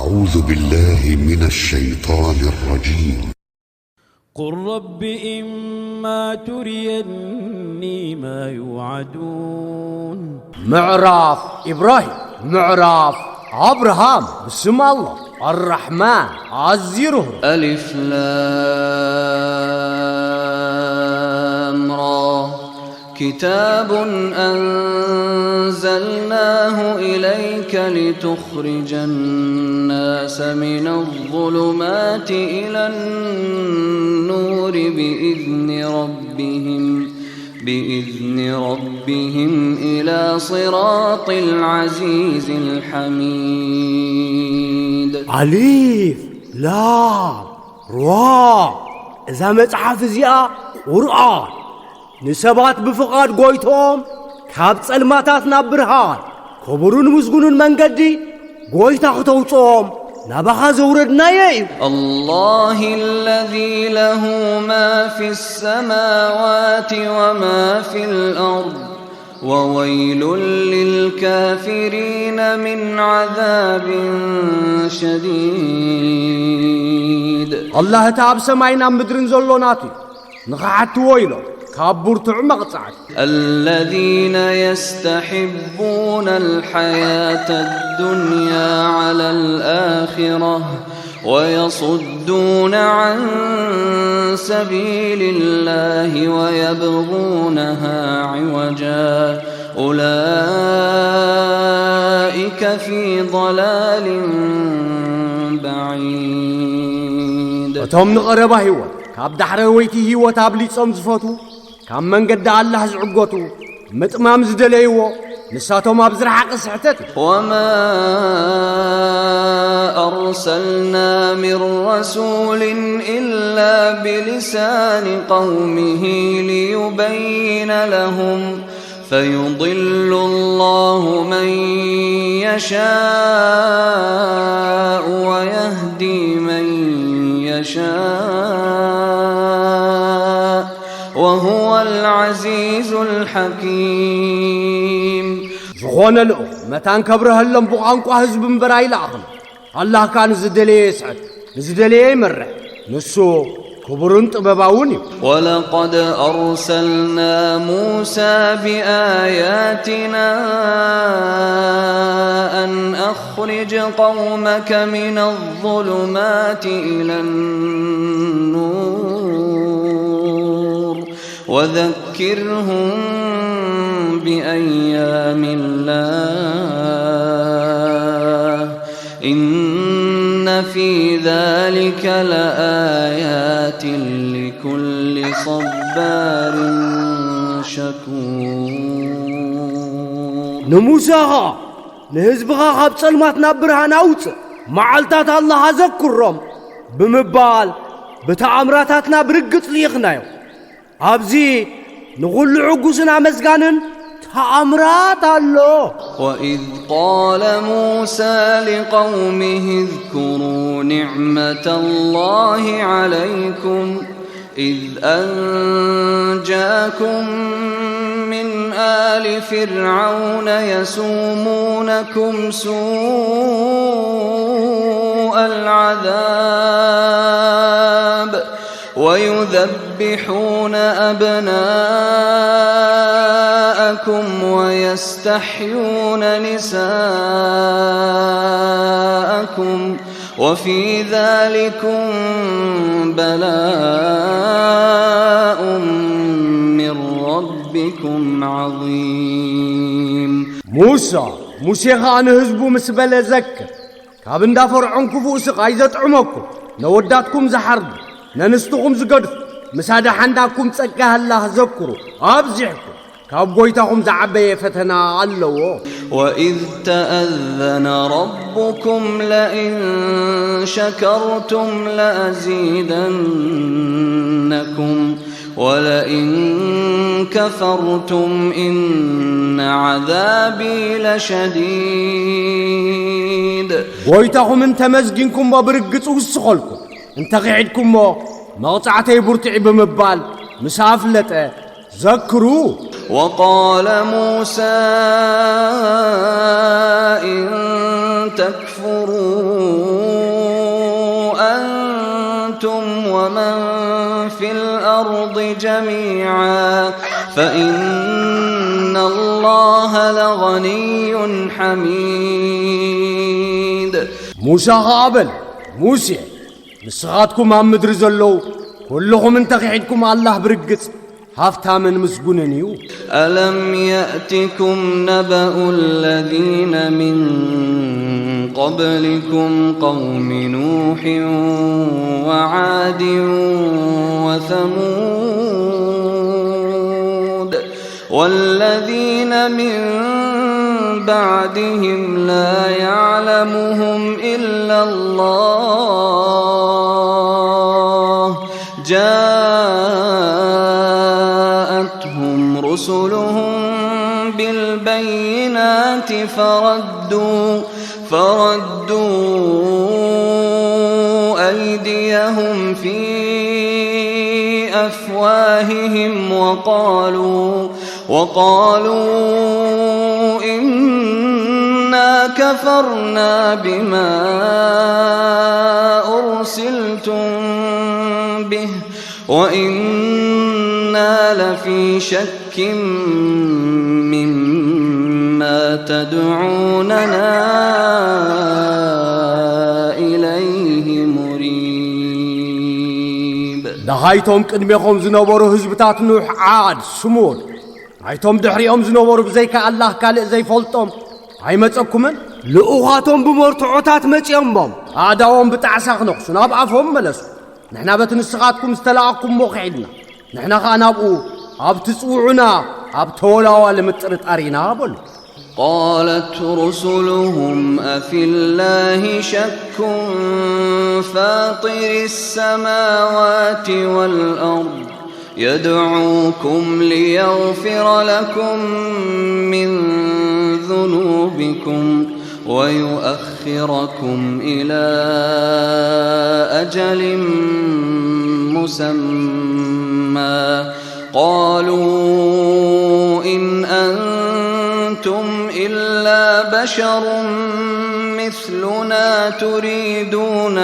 أعوذ بالله من الشيطان الرجيم. قل رب إما تريني ما يوعدون. معراف إبراهيم، معراف أبراهام، بسم الله الرحمن الزيره. ألف لام را كتاب أنزلناه إليك لتخرج الناس من الظلمات إلى النور بإذن ربهم إلى صراط العزيز الحميد. ألف لام را إذا مصحف زيا قرآن نسبات بفقاد قويتهم كاب صلماتات نبرهان كبرون مسجونون منقدي قويتا ختوصهم نبخا زوردنا يأيو. الله الذي له ما في السماوات وما في الأرض وويل للكافرين من عذاب شديد. الله تعب سماينا مدرن زلوناتي نخعت ويلو كابور تعمق تعد. الذين يستحبون الحياة الدنيا على الآخرة ويصدون عن سبيل الله ويبغونها عوجا أولئك في ضلال بعيد. وتم نقرب هوا كاب دحر ويتي هوا تابلي صمزفتو كم من قد الله زعقتو متمام زدليو نساتو ما بزرح قصحتت. وما أرسلنا من رسول إلا بلسان قومه ليبين لهم فيضل الله من يشاء ويهدي من يشاء وهو العزيز الحكيم. زخون له متان كبره اللهم بقانقو حزب مبراي لاخن الله كان زدلي يسعد زدلي يمرح نسو كبرن طبباوني. ولقد أرسلنا موسى بآياتنا أن أخرج قومك من الظلمات إلى النور وذكرهم بأيام الله إن في ذلك لآيات لكل صبار شكور. نموساها نهزبها خاب صلمات نبرهان أوت معالتات الله أذكرهم بمبال بتعمراتاتنا برقت ليخنايو أبزي نقول عقوسنا مزقانن تأمرات الله. وإذ قال موسى لقومه اذكروا نعمة الله عليكم إذ أنجاكم من آل فرعون يسومونكم سوء العذاب ويذبحون أبناءكم ويستحيون نساءكم وفي ذلكم بلاء من ربكم عظيم. موسى خان هزبو مسبل زكر كابن دافر عنكم فوسق عايزة عمكم نوداتكم زحرد ننستقم زقدف مسادة حنداكم تسقها الله ذكروا أبزعكم كاب قويتاكم زعبي فتنا الله. وإذ تأذن ربكم لئن شكرتم لأزيدنكم ولئن كفرتم إن عذابي لشديد. قويتاكم انت مزقينكم وبرقصوا السخلكم انت قعدكم مقطعتي برتعي بمبال مسافلته ذكروا. وقال موسى إن تكفروا أنتم ومن في الأرض جميعا فإن الله لغني حميد. موسى قابل موسى نسخاتكم عم مدر زلو كلهم انتقعدكم الله برقص هافتا من مسجوننيو. ألم يأتكم نبأ الذين من قبلكم قوم نوح وعاد وثمود والذين من بعدهم لا يعلمهم إلا الله جاءتهم رسلهم بالبينات فردوا أيديهم في أفواههم وقالوا إنا كفرنا بما أرسلتم به وإنا لفي شك مما تدعوننا إليه مريب. دهايتهم قدميهم زنبرو حزبتات نوح عاد سمود هايتهم دحريهم زنبرو بزيك الله كالئ زيفلطهم هايمصكمن لؤغاتهم بمرتعوتات مصيمهم عداهم بتعسخ نقص ناب عفهم ملسو نحنا بتنسخاتكم استلاقكم موقعدنا نحنا خانابو ابتصوعنا ابتولاوا لمطرطارينا بل. قالت رسلهم أفي الله شك فاطر السماوات والأرض يدعوكم ليغفر لكم من ذنوبكم ويؤخركم إلى أجل مسمى قالوا إن أنتم إلا بشر مثلنا تريدون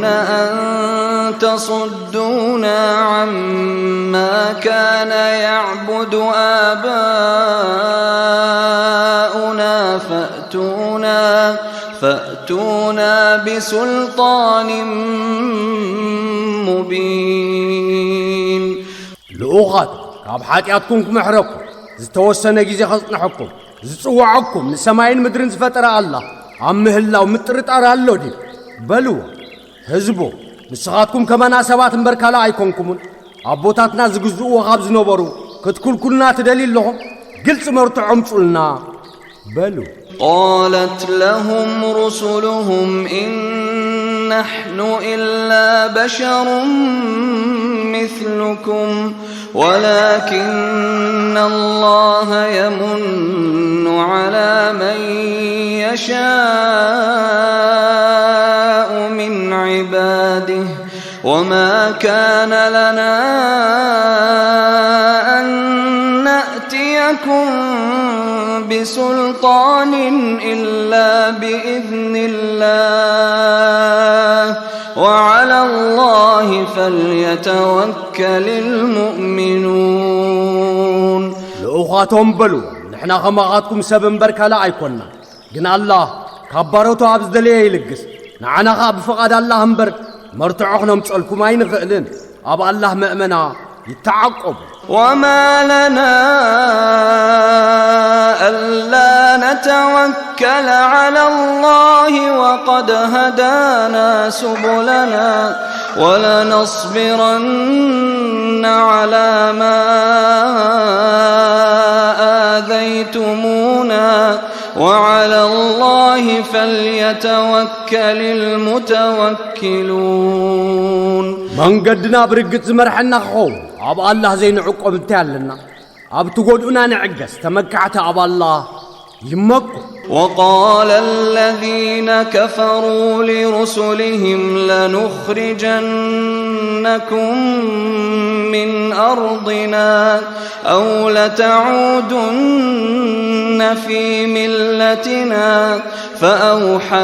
أن تصدونا عما كان يعبد آباؤنا فأتونا بسلطان مبين. لؤغات كاب حاتياتكم كمحركم زتوسن غيزي خصنحكم زصوعكم لسماين مدرن زفطر الله عمهلاو مطرطار الله دي بلو حزبو نسخاتكم كمانا سبات بركالا ايكونكم ابوتاتنا زغزو وغاب زنبرو كتكلكلنا تدليل لهم قلص مرتعم صلنا بلو. قالت لهم رسلهم إن نحن إلا بشر مثلكم ولكن الله يمن على من يشاء من عباده وما كان لنا أن نأتيكم بسلطان إلا بإذن الله وعلى الله فليتوكل المؤمنون. لؤغاتهم بلو نحنا خماغاتكم سبن بركالا ايكوننا جنا الله كبرتو ابز دليه يلقس نعنا خاب فقد الله امبر مرتعوخنا مصلكم اين خئلن اب الله مؤمنا يتعقب. وما لنا ألا نتوكل على الله وقد هدانا سبلنا ولنصبرن على ما آذيتمونا وعلى الله فليتوكل المتوكلون. من قدنا برقت زمرحنا خو اب الله زين عقب انتالنا اب تقودنا نعقس تمكعت اب الله يمكو. وقال الذين كفروا لرسلهم لنخرجن من أرضنا أو لتعودن في ملتنا فأوحى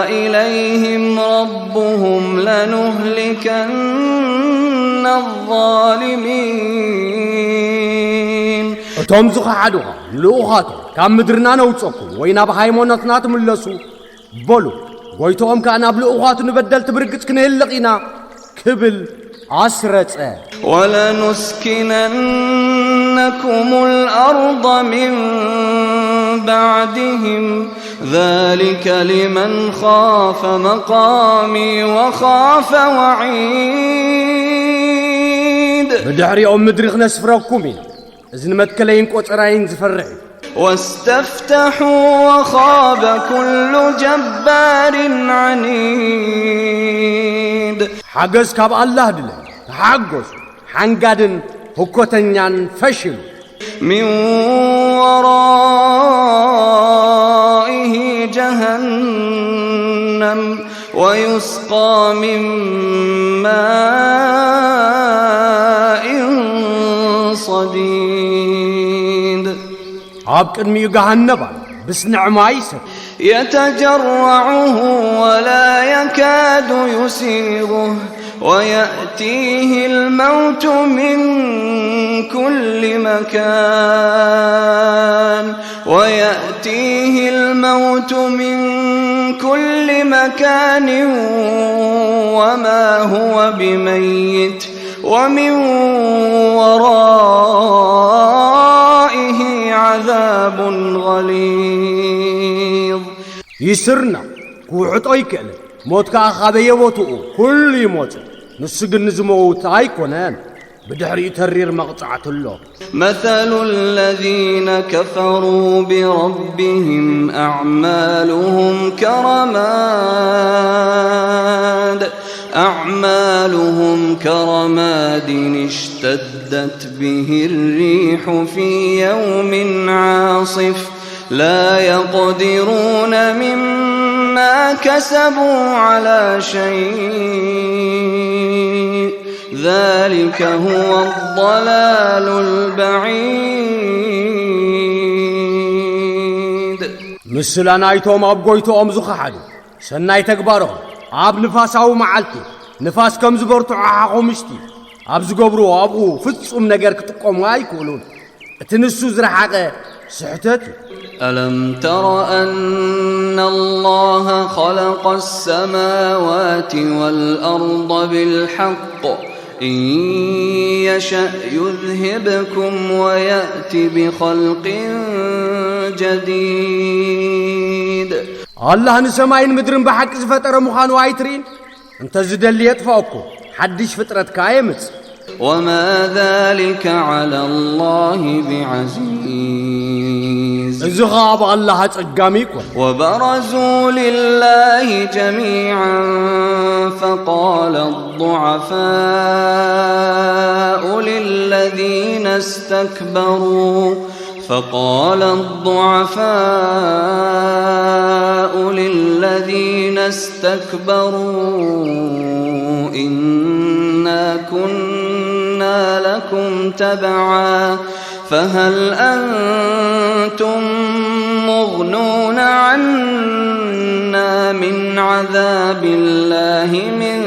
إليهم ربهم لنهلكن الظالمين أتوم زخ حدوها لوخاتو كم مدرنا نوصكم وين بهايمونتنا تملسو بولو ويتوم كان بلوخاتو نبدل تبرقت كنهلقينا كبل عسرت ولنسكننكم الأرض من بعدهم ذلك لمن خاف مقامي وخاف وعيد بدحري مدرخ نسفركمين إذن متكلين قطراين زفرعي واستفتحوا وخاب كل جبار عنيد حقس كاب الله دل حقس حنقادن هكوتنيان فشل من ورائه جهنم ويسقى من ماء صديد عبك أنمي جهنم بس نعم عيسى يتجرعه ولا يكاد يسيغه ويأتيه الموت من كل مكان وما هو بميت ومن ورائه عذاب غليظ يسرنا كوعط أيكل موت كأخابي وطؤ كل موت نسجن نزموت أيكونان بدحري ترير مقطعة الله مثل الذين كفروا بربهم أعمالهم كرماد اشتدت به الريح في يوم عاصف لا يقدرون مما كسبوا على شيء ذلك هو الضلال البعيد مسلانا يتوم أبقويتو أمزخ حدو سناي تكبارهم عاب نفاساو معالتي نفاس كم زبرتو عاقو مشتي عاب زقبرو عابو فتسوم نقر كتقوم يقولون تنسو زرحاقه سحتت ألم تر أن الله خلق السماوات والأرض بالحق إن يشأ يذهبكم ويأتي بخلق جديد الله نسماين مدرن بحق زفتر مخانو عيترين انت زدل يطفاكو حدش فترة كايمت وما ذلك على الله بعزيز الزغاب الله تقاميكم وبرزوا لله جميعا فقال الضعفاء للذين استكبروا إنا كنا لكم تبعا فهل أنتم مغنون عنا من عذاب الله من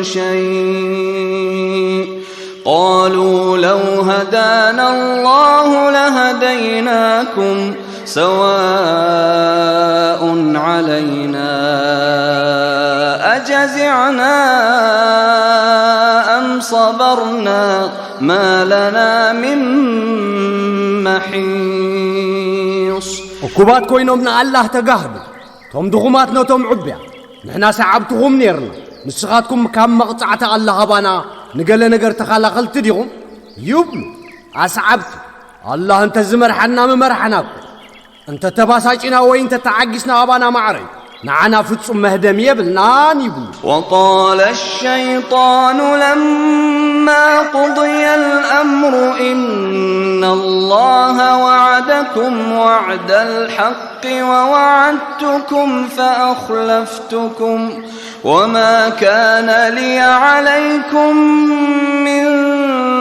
شيء قالوا لو هدانا الله لهديناكم سواء علينا أجزعنا أم صبرنا ما لنا من محيص وكبات كوينومنا الله تقهدوا توم دغماتنا توم عبيا نحنا سعبتهم نيرنا نسخاتكم كم مقطعة الله بانا نقل نقر تخلقل تديهم يبلو أسعبت الله انت زمرحنا ممرحناكم انت تباساجنا وين تتعقسنا أبانا معري نعنا فتسم مهدم يبل نان يبلو وقال الشيطان لما فلما قضي الأمر إن الله وعدكم وعد الحق ووعدتكم فأخلفتكم وما كان لي عليكم من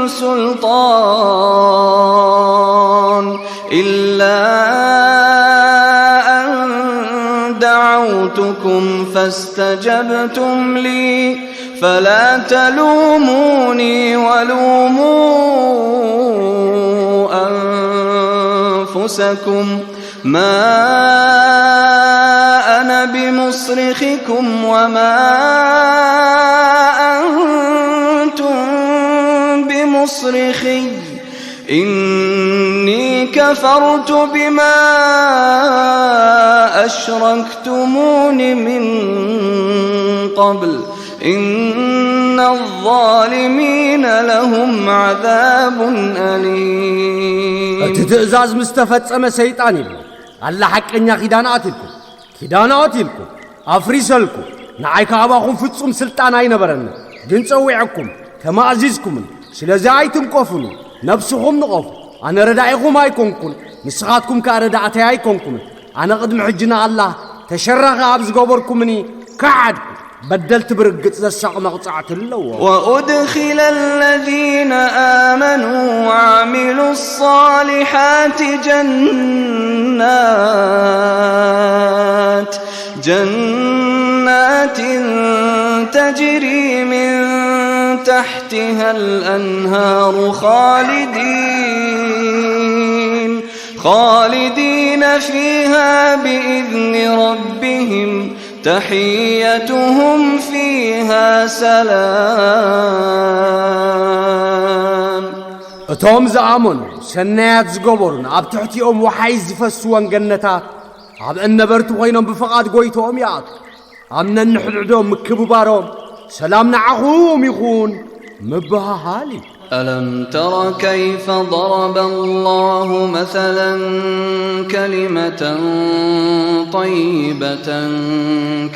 سلطان إلا أن دعوتكم فاستجبتم لي فلا تلوموني ولوموا أنفسكم ما أنا بمصرخكم وما أنتم بمصرخي إني كفرت بما أشركتمون من قبل إن الظالمين لهم عذاب أليم. تتأزاز مستفتصم سيطان يبلو الله حق إنيا خدانا أتلكم أفريسلكم نعيك أباكم فتصم سلطان أين برنا جنس أوعكم كما أزيزكم سلزايتم كفنوا نفسهم نغف أنا ردائكم أيكونكم نسخاتكم كرداعتي أيكونكم أنا قد محجنا الله تشرغ أبز قبركمني كعدكم بدلت برقت للساق مقطعة اللوة. وأدخل الذين آمنوا وعملوا الصالحات جنات تجري من تحتها الأنهار خالدين فيها بإذن ربهم تحيتهم فيها سلام. اتوم زعمون سنات زقبرون اب تحتيهم وحيز فسوان جنتات اب انبرت وينهم بفقاد قويتهم ياك امنا نحدعدهم مكببارهم سلام نعهم يخون مبهالي. ألم تر كيف ضرب الله مثلا كلمة طيبة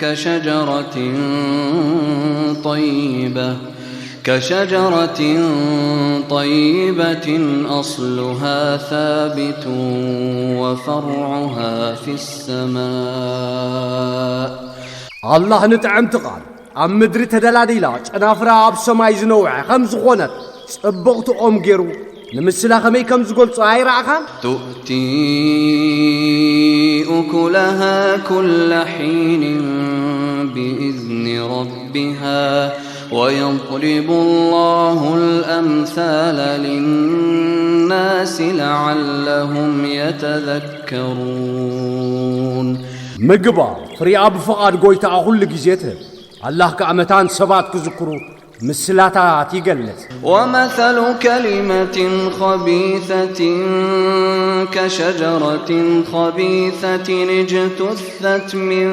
كشجرة طيبة أصلها ثابت وفرعها في السماء. الله نتعم تقال عم مدري تدلاديلا أنا فرا بسماي زنوع خمس خونت صبغت أمجرو نمسلا خمي كم زقول صاير عخان تؤتي أكلها كل حين بإذن ربها ويضرب الله الأمثال للناس لعلهم يتذكرون. مقبا فرياب فقاد قويتا أقول جزيته الله كعمتان سبات كذكروا مسلاتات يقلت. ومثل كلمة خبيثة كشجرة خبيثة اجتثت من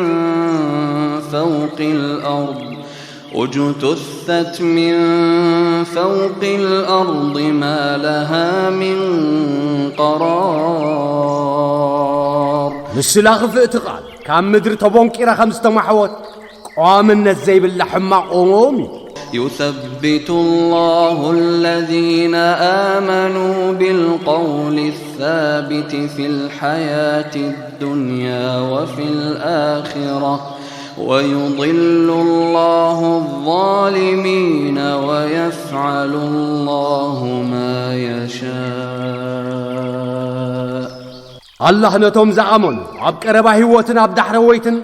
فوق الأرض ما لها من قرار. مسلاخ في اعتقاد كان مدر تبونكيرا 5 محوت قام النزي باللحم قومي. يثبت الله الذين آمنوا بالقول الثابت في الحياة الدنيا وفي الآخرة ويضل الله الظالمين ويفعل الله ما يشاء. الله نتوم زعمون عبقربا هيوتن عبدحر ويتن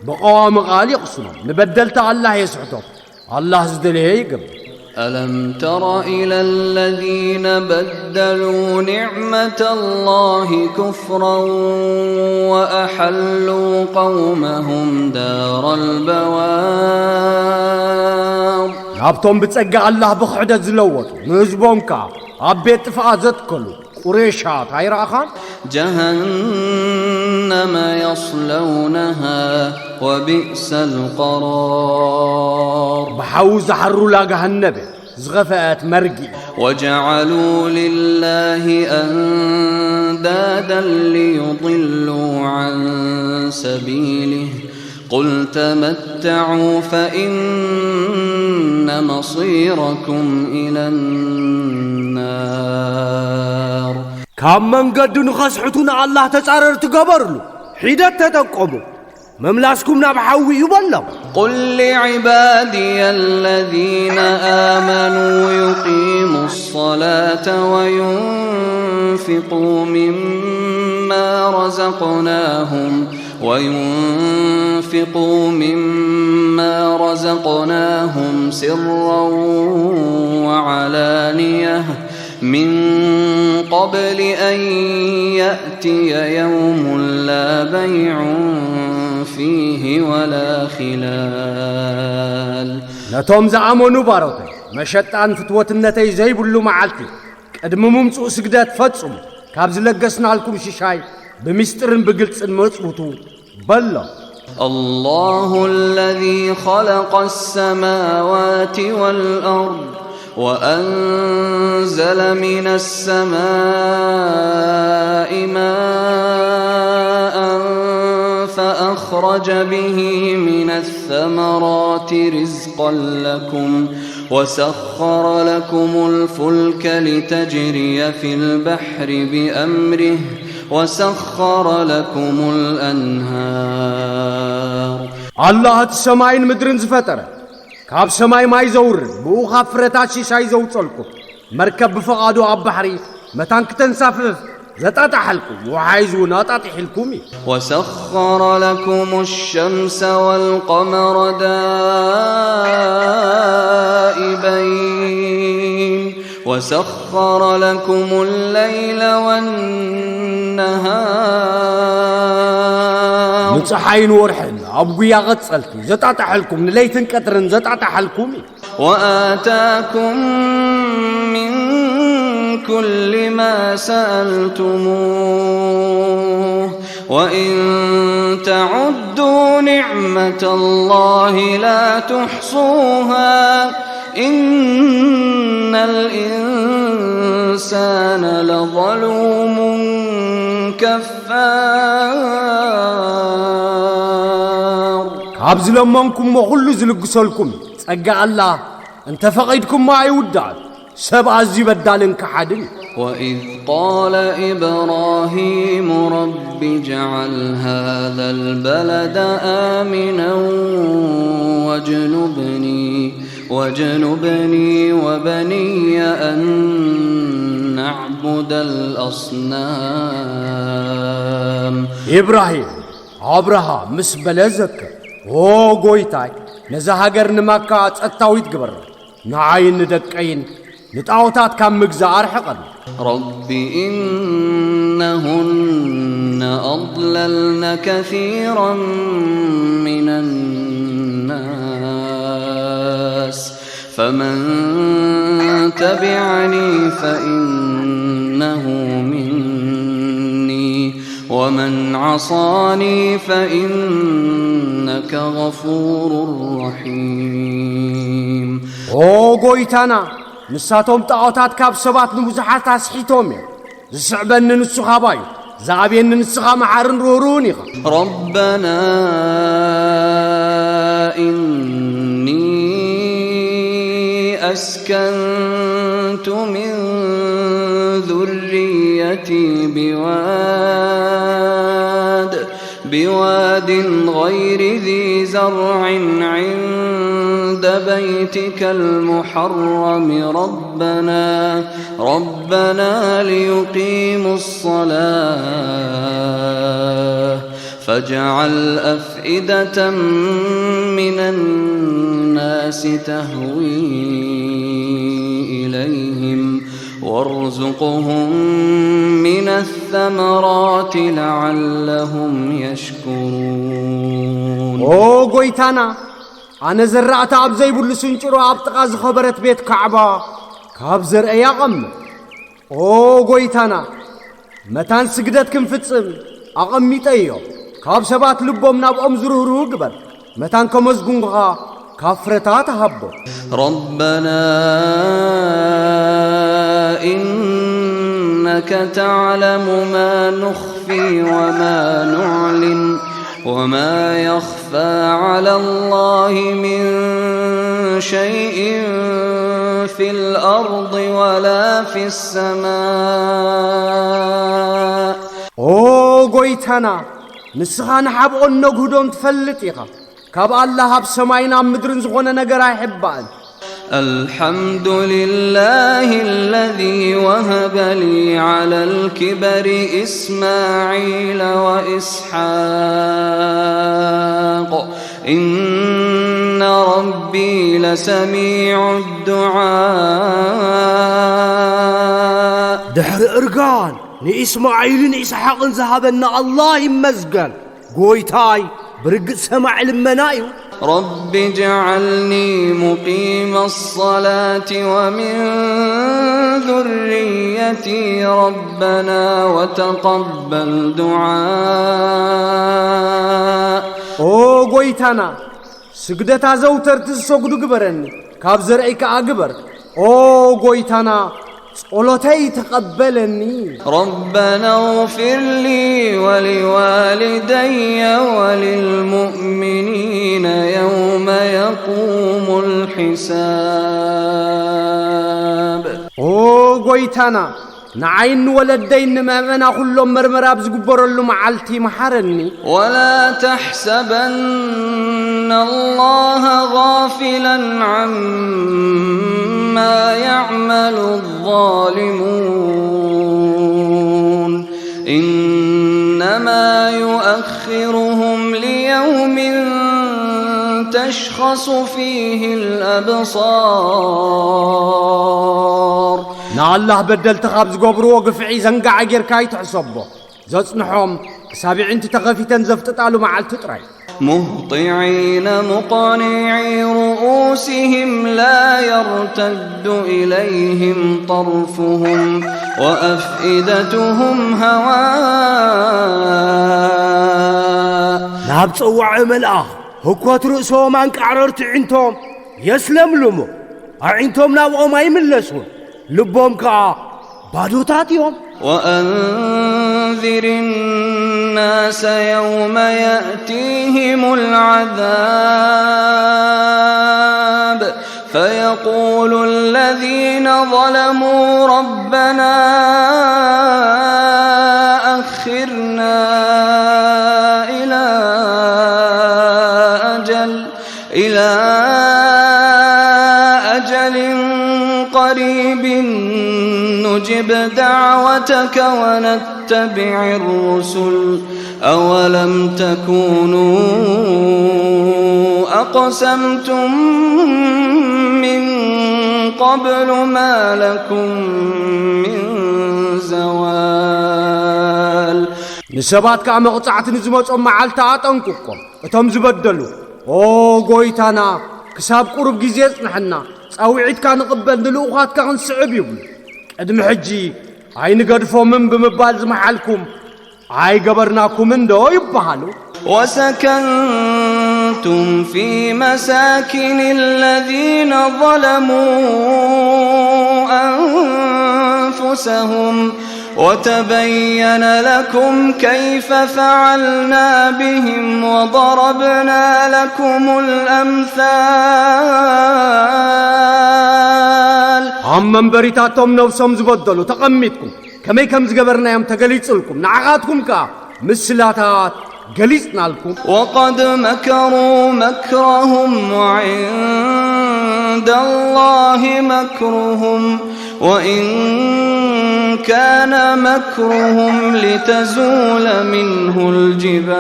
بقوام غالي قصنا نبدلت الله يسعته الله زدليه يقبل. ألم تر إلى الذين بدلوا نعمة الله كفرا وأحلوا قومهم دار البوار. عبتم بتسقى الله بخعدة زلوت نزبونكا عبيت فازت كله قريشات هاي راخان جهنم يصلونها وبئس القرار. بحوز حروا لا جهنم زغفات مرقي. وجعلوا لله أندادا ليضلوا عن سبيله قل تمتعوا فإن مصيركم إلى النار. كم من قد نخسحتنا الله تسعرر تقبرلو حيدت تتقبو مملاسكم نبحوي يبلغ. قل لعبادي الذين آمنوا يقيموا الصلاة وينفقوا مما رزقناهم سرا وعلانية من قبل أن يأتي يوم لا بيع فيه ولا خلال. نتوم زعمونو باروتي مشطان فتوتنتي زيبلو معالتي قدم ممصو سجدات فصم كابز لغسنا لكم شيشاي بمسطرن بغلصن مصوتو بلا. الله الذي خلق السماوات والأرض وأنزل من السماء ماء فأخرج به من الثمرات رزقا لكم وسخر لكم الفلك لتجري في البحر بأمره وسخر لكم الأنهار. الله السماين مدرن زفتر كاب سماي ما يزور بو خفرتات شيشاي زوصلكم مركب بفقادو اب بحري متان كتنسافف زطاط حلكم وحايزو ناطاط حلكم. وسخر لكم الشمس والقمر دائبين وسخر لكم الليل والنهار. نصحين ورحن ابغيا غصلتي زطاط حلكم ليتن قدرن زطاط حلكم. وآتاكم من كل ما سألتموه وإن تعدوا نعمة الله لا تحصوها إن الإنسان لظلوم كفار. كابز لمنكم وغلو زلقسلكم ጸጋ الله انت فقيدكم ما يودع سب عزي بدالن كحدن. وإذ قال إبراهيم رب اجعل هذا البلد آمنا واجنبني وبني أن نعبد الأصنام. إبراهيم أبراهام مسبلزك او قويتاي نزا هاجر نمكا ጸጥታዊት ግበር نعين ندقين نطاوتات كم مغزار حقن. رب إنهن أضللن كثيرا من الناس فمن تبعني فإنه مني ومن عصاني فإنك غفور رحيم. او قويتانا نساتهم طاوتات كاب سبات نبزحات اسحيتهم زسعبن نسخا باي زابين نسخا معارن روروني. ربنا إني أسكنت من ذريتي بواد غير ذي زرع عند بيتك المحرم ربنا ليقيموا الصلاة فاجعل أفئدة من الناس تهوي إليهم وارزقهم من الثمرات لعلهم يشكرون. او قويتانا أنا زرعت أبزي بلسنجرو أبتقاز خبرت بيت كعبة كابزر أياقم. او قويتانا متان سجدتكم فتسم أقميت أيو كاب سبات لبهم نابقم زرهرو قبل متان كمزقونغا كافرتات هبو. ربنا إنك تعلم ما نخفي وما نعلن وما يخفى يخفى على الله من شيء في الأرض ولا في السماء قويتنا نسخان حبقو النقودون تفلتيها كاب الله بسماينا مدرن زغونا نقرا يحبان الحمد لله الذي وهب لي على الكبر إسماعيل وإسحاق إن ربي لسميع الدعاء دحر إرقان لإسماعيل إسحاق ذهبنا الله يمزقن قويتاي برق سمع المنايو رب اجعلني مقيم الصلاة ومن ذريتي ربنا وتقبل دعاء قويتانا سجدتا زوتر تسجدو قبرني كاب زرعيك أقبر قويتانا صلاتي تقبلني ربنا اغفر لي ولوالدي وللمؤمنين يوم يقوم الحساب قويتانا نعين ولدين ما منا كلهم مرمرا بزقبر له معلتي محرني ولا تحسبن الله غافلا عما يعمل الظالمون إنما يؤخرهم ليوم تشخص فيه الأبصار نا الله بدل تخابز قبرو وقفعي زنقع عجر كاي تحصبه زوجنحهم سابع انت تغفي تنزفت تالو معال تطري مهطعين مقنعي رؤوسهم لا يرتد إليهم طرفهم وأفئدتهم هواء ناب تصوع ملأخ هكوات رؤسهم انك عررت عينتهم يسلم لمو عينتهم ناوعوا ما يملسون لبهم كا بادوتات يوم وأنذر الناس يوم يأتيهم العذاب فيقول الذين ظلموا ربنا أخرنا إلى أجل قريب نجب دعوتك ونتبع الرسل أولم تكونوا أقسمتم من قبل ما لكم من زوال نسبات كعم قطعت نزمت معالتا أطنككم اتهم زبدلوا قويتانا كساب قرب جزيز نحنا أوعد كان قبل دلوقات كان صعب يبل قدم حجي عين قدفو من بمبال زمحالكم عاي قبرناكم من دو يبهالو وسكنتم في مساكن الذين ظلموا أنفسهم وتبين لكم كيف فعلنا بهم وضربنا لكم الأمثال عمم بريتاتهم نفسهم زبدلوا تقميتكم كمي كم زقبرنا يوم تقليت لكم نعغاتكم كا مسلاتات قليتنا لكم وقد مكروا مكرهم وعند الله مكرهم وإن كان مكرهم لتزول منه الجبال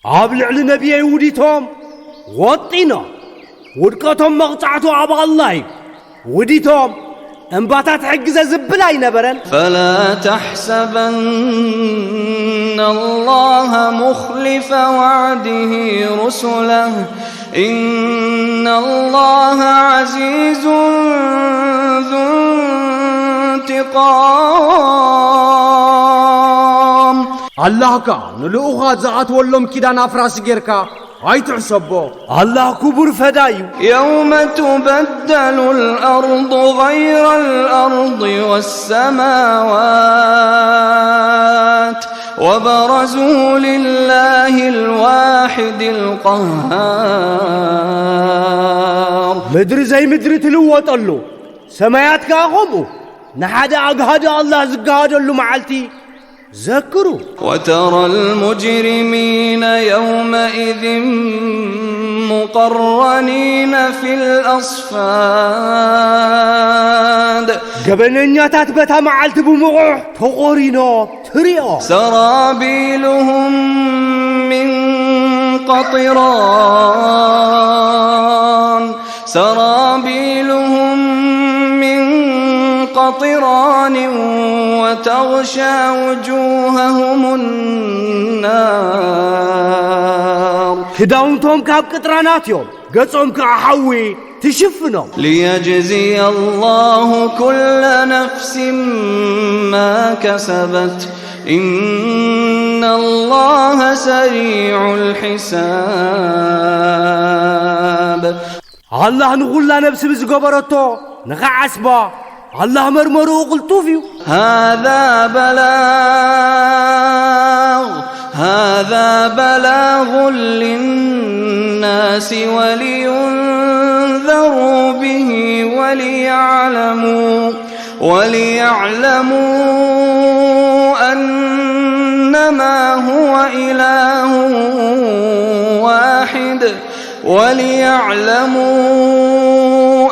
عابلع لنبي وديتهم وطينا ودكتهم مقطعتوا عبا الله وديتهم انباتات حقزة زبلاي نبرن فلا تحسبن الله مخلف وعده رسله إن الله عزيز ذو انتقام الله كا نلوخات زعات ولهم كده نافراس جيركا هاي تحسبه الله كبر فدايو يوم تبدل الأرض غير الأرض والسماوات وبرزوا لله الواحد القهار مدري زي مدري تلوط له سمايات كاخمو نحدا أقهد الله زقهد له معلتي ذكروا وترى المجرمين يومئذ مقرنين في الأصفاد قبلنا تاتبتا معلت بمغح تقورينا تريا سرابيلهم من قطران قطران وتغشى وجوههم النار كداونتهم كاب قطرانات يوم قصهم كحوي تشفنا ليجزي الله كل نفس ما كسبت إن الله سريع الحساب الله نقول لا نفس بزقبرته نغعسبا الله مرمرو قلتو فيو هذا بلاغ للناس ولينذروا به وليعلموا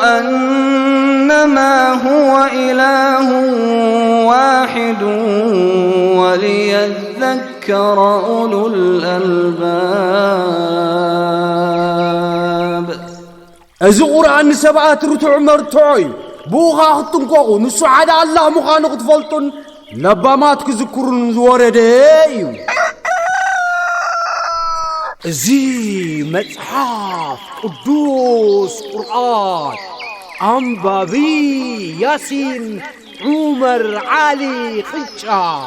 أنما هو إله واحد وليذكر أولو الألباب أزي قرآن سبعات رتع مرتعي بوغا خطن قوغو نسو عدا الله مخانق تفلطن لبامات كذكرون زوردي زي مصحف قدوس قرآن أنبابي ياسين عمر علي خنشا